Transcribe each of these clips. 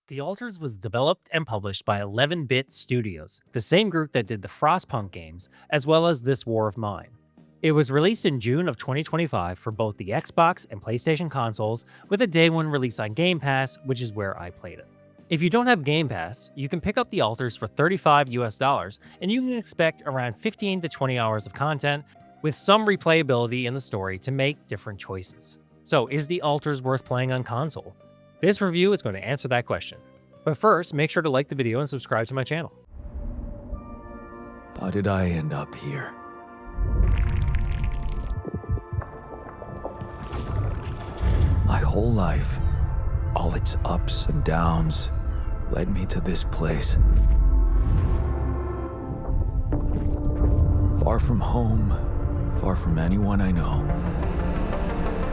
The Alters was developed and published by 11-Bit Studios, the same group that did the Frostpunk games, as well as This War of Mine. It was released in June of 2025 for both the Xbox and PlayStation consoles, with a day one release on Game Pass, which is where I played it. If you don't have Game Pass, you can pick up the Alters for $35 and you can expect around 15 to 20 hours of content, with some replayability in the story to make different choices. So, is the Alters worth playing on console? This review is going to answer that question. But first, make sure to like the video and subscribe to my channel. How did I end up here? My whole life, all its ups and downs, led me to this place. Far from home, far from anyone I know.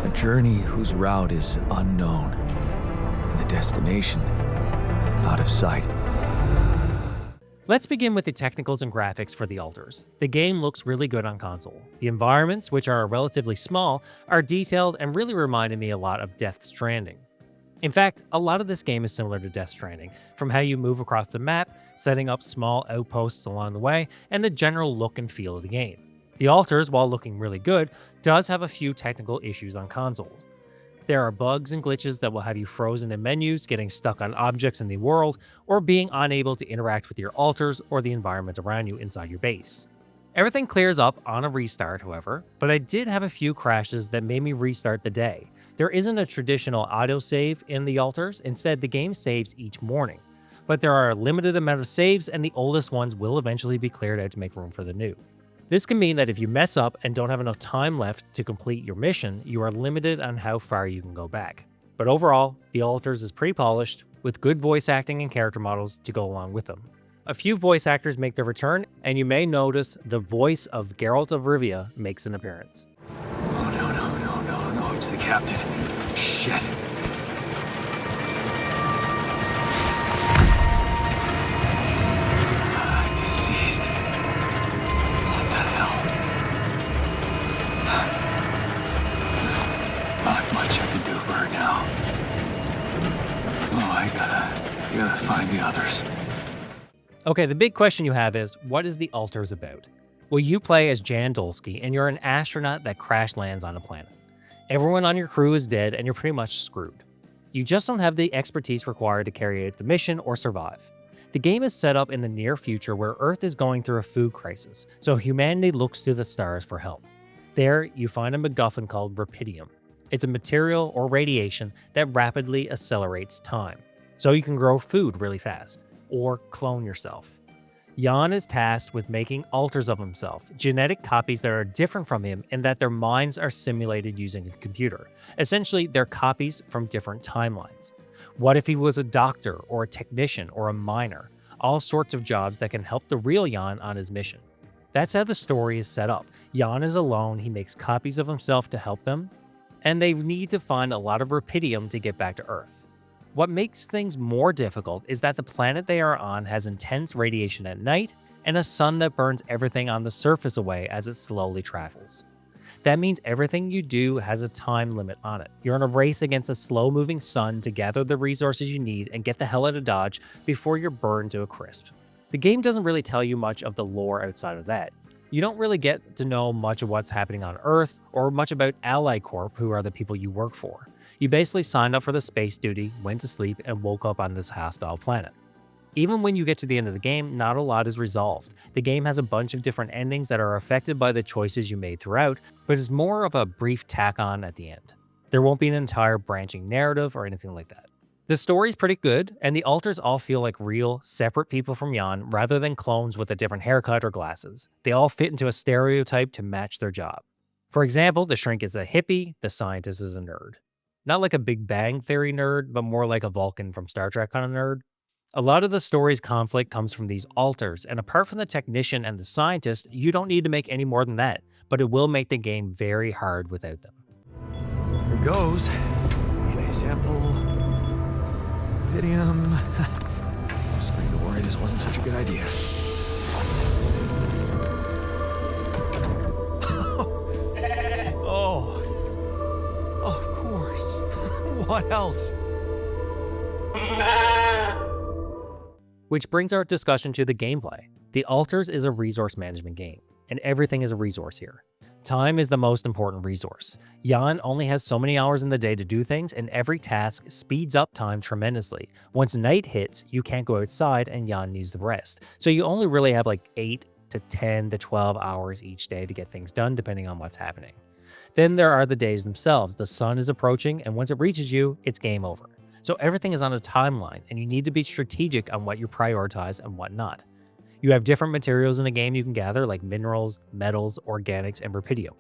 A journey whose route is unknown, and the destination out of sight. Let's begin with the technicals and graphics for the Alters. The game looks really good on console. The environments, which are relatively small, are detailed and really reminded me a lot of Death Stranding. In fact, a lot of this game is similar to Death Stranding, from how you move across the map, setting up small outposts along the way, and the general look and feel of the game. The Alters, while looking really good, does have a few technical issues on console. There are bugs and glitches that will have you frozen in menus, getting stuck on objects in the world, or being unable to interact with your Alters or the environment around you inside your base. Everything clears up on a restart, however, but I did have a few crashes that made me restart the day. There isn't a traditional autosave in the Alters, instead the game saves each morning. But there are a limited amount of saves, and the oldest ones will eventually be cleared out to make room for the new. This can mean that if you mess up and don't have enough time left to complete your mission, you are limited on how far you can go back. But overall, the Alters is pretty polished, with good voice acting and character models to go along with them. A few voice actors make their return, and you may notice the voice of Geralt of Rivia makes an appearance. Oh, no, it's the captain. Shit. Deceased. What the hell? Not much I can do for her now. Oh, I gotta find the others. Okay, the big question you have is, what is the Alters about? Well, you play as Jan Dolsky, and you're an astronaut that crash lands on a planet. Everyone on your crew is dead, and you're pretty much screwed. You just don't have the expertise required to carry out the mission or survive. The game is set up in the near future where Earth is going through a food crisis, so humanity looks to the stars for help. There, you find a MacGuffin called Rapidium. It's a material or radiation that rapidly accelerates time, so you can grow food really fast, or clone yourself. Jan is tasked with making Alters of himself, genetic copies that are different from him in that their minds are simulated using a computer. Essentially, they're copies from different timelines. What if he was a doctor or a technician or a miner? All sorts of jobs that can help the real Jan on his mission. That's how the story is set up. Jan is alone, he makes copies of himself to help them, and they need to find a lot of Rapidium to get back to Earth. What makes things more difficult is that the planet they are on has intense radiation at night and a sun that burns everything on the surface away as it slowly travels. That means everything you do has a time limit on it. You're in a race against a slow-moving sun to gather the resources you need and get the hell out of Dodge before you're burned to a crisp. The game doesn't really tell you much of the lore outside of that. You don't really get to know much of what's happening on Earth or much about Ally Corp, who are the people you work for. You basically signed up for the space duty, went to sleep, and woke up on this hostile planet. Even when you get to the end of the game, not a lot is resolved. The game has a bunch of different endings that are affected by the choices you made throughout, but is more of a brief tack-on at the end. There won't be an entire branching narrative or anything like that. The story's pretty good, and the Alters all feel like real, separate people from Jan rather than clones with a different haircut or glasses. They all fit into a stereotype to match their job. For example, the Shrink is a hippie, the Scientist is a nerd. Not like a Big Bang Theory nerd, but more like a Vulcan from Star Trek kind of nerd. A lot of the story's conflict comes from these Alters, and apart from the technician and the scientist, you don't need to make any more than that, but it will make the game very hard without them. Here goes. In a sample. Idiom. I'm starting to worry this wasn't such a good idea. Oh. Of course. What else? Which brings our discussion to the gameplay. The Altars is a resource management game, and everything is a resource here. Time is the most important resource. Jan only has so many hours in the day to do things, and every task speeds up time tremendously. Once night hits, you can't go outside, and Jan needs the rest. So you only really have like 8 to 10 to 12 hours each day to get things done, depending on what's happening. Then there are the days themselves. The sun is approaching, and once it reaches you, it's game over. So everything is on a timeline, and you need to be strategic on what you prioritize and what not. You have different materials in the game you can gather, like minerals, metals, organics, and rupidium.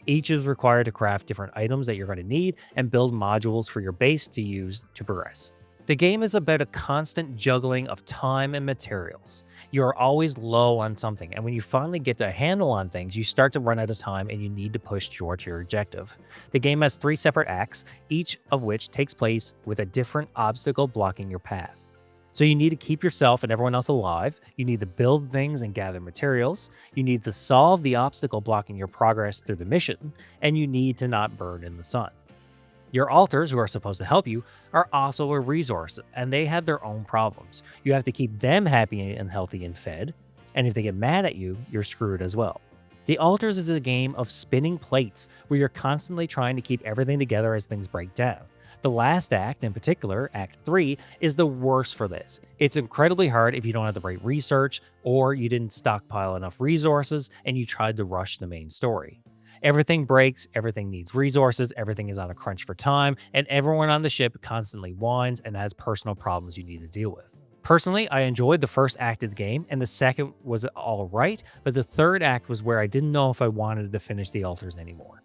Each is required to craft different items that you're going to need and build modules for your base to use to progress. The game is about a constant juggling of time and materials. You are always low on something, and when you finally get a handle on things, you start to run out of time and you need to push towards your objective. The game has 3 separate acts, each of which takes place with a different obstacle blocking your path. So you need to keep yourself and everyone else alive, you need to build things and gather materials, you need to solve the obstacle blocking your progress through the mission, and you need to not burn in the sun. Your altars, who are supposed to help you, are also a resource, and they have their own problems. You have to keep them happy and healthy and fed, and if they get mad at you, you're screwed as well. The Altars is a game of spinning plates, where you're constantly trying to keep everything together as things break down. The last act, in particular, Act 3, is the worst for this. It's incredibly hard if you don't have the right research, or you didn't stockpile enough resources, and you tried to rush the main story. Everything breaks, everything needs resources, everything is on a crunch for time, and everyone on the ship constantly whines and has personal problems you need to deal with. Personally, I enjoyed the first act of the game, and the second was alright, but the third act was where I didn't know if I wanted to finish the Altars anymore.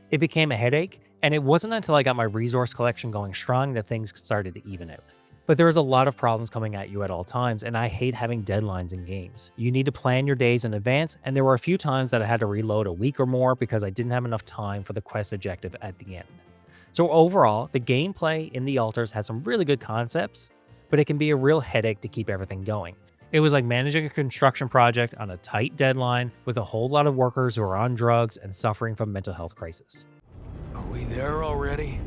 It became a headache, and it wasn't until I got my resource collection going strong that things started to even out. But there is a lot of problems coming at you at all times, and I hate having deadlines in games. You need to plan your days in advance, and there were a few times that I had to reload a week or more because I didn't have enough time for the quest objective at the end. So overall, the gameplay in the Altars has some really good concepts, but it can be a real headache to keep everything going. It was like managing a construction project on a tight deadline with a whole lot of workers who are on drugs and suffering from mental health crisis. Are we there already?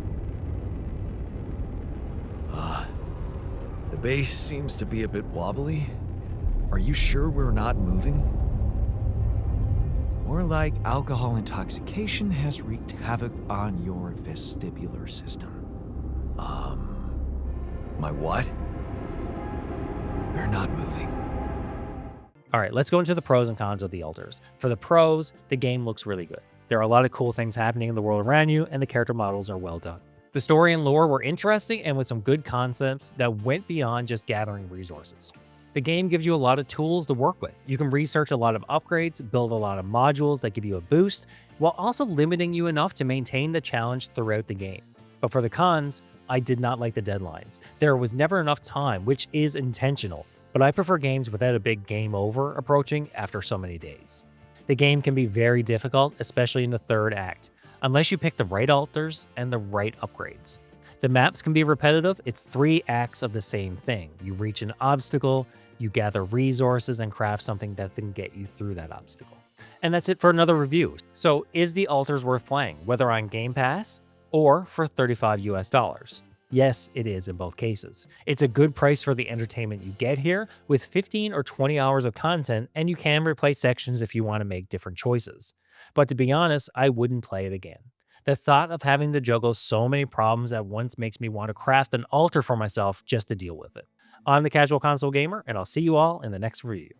The base seems to be a bit wobbly. Are you sure we're not moving? More like alcohol intoxication has wreaked havoc on your vestibular system. My what? We're not moving. Alright, let's go into the pros and cons of the Altars. For the pros, the game looks really good. There are a lot of cool things happening in the world around you, and the character models are well done. The story and lore were interesting and with some good concepts that went beyond just gathering resources. The game gives you a lot of tools to work with. You can research a lot of upgrades, build a lot of modules that give you a boost, while also limiting you enough to maintain the challenge throughout the game. But for the cons, I did not like the deadlines. There was never enough time, which is intentional, but I prefer games without a big game over approaching after so many days. The game can be very difficult, especially in the third act, unless you pick the right altars and the right upgrades. The maps can be repetitive. It's 3 acts of the same thing. You reach an obstacle, you gather resources and craft something that can get you through that obstacle. And that's it for another review. So is the Altars worth playing, whether on Game Pass or for $35 US? Yes, it is in both cases. It's a good price for the entertainment you get here, with 15 or 20 hours of content, and you can replay sections if you want to make different choices. But to be honest, I wouldn't play it again. The thought of having to juggle so many problems at once makes me want to craft an altar for myself just to deal with it. I'm the Casual Console Gamer, and I'll see you all in the next review.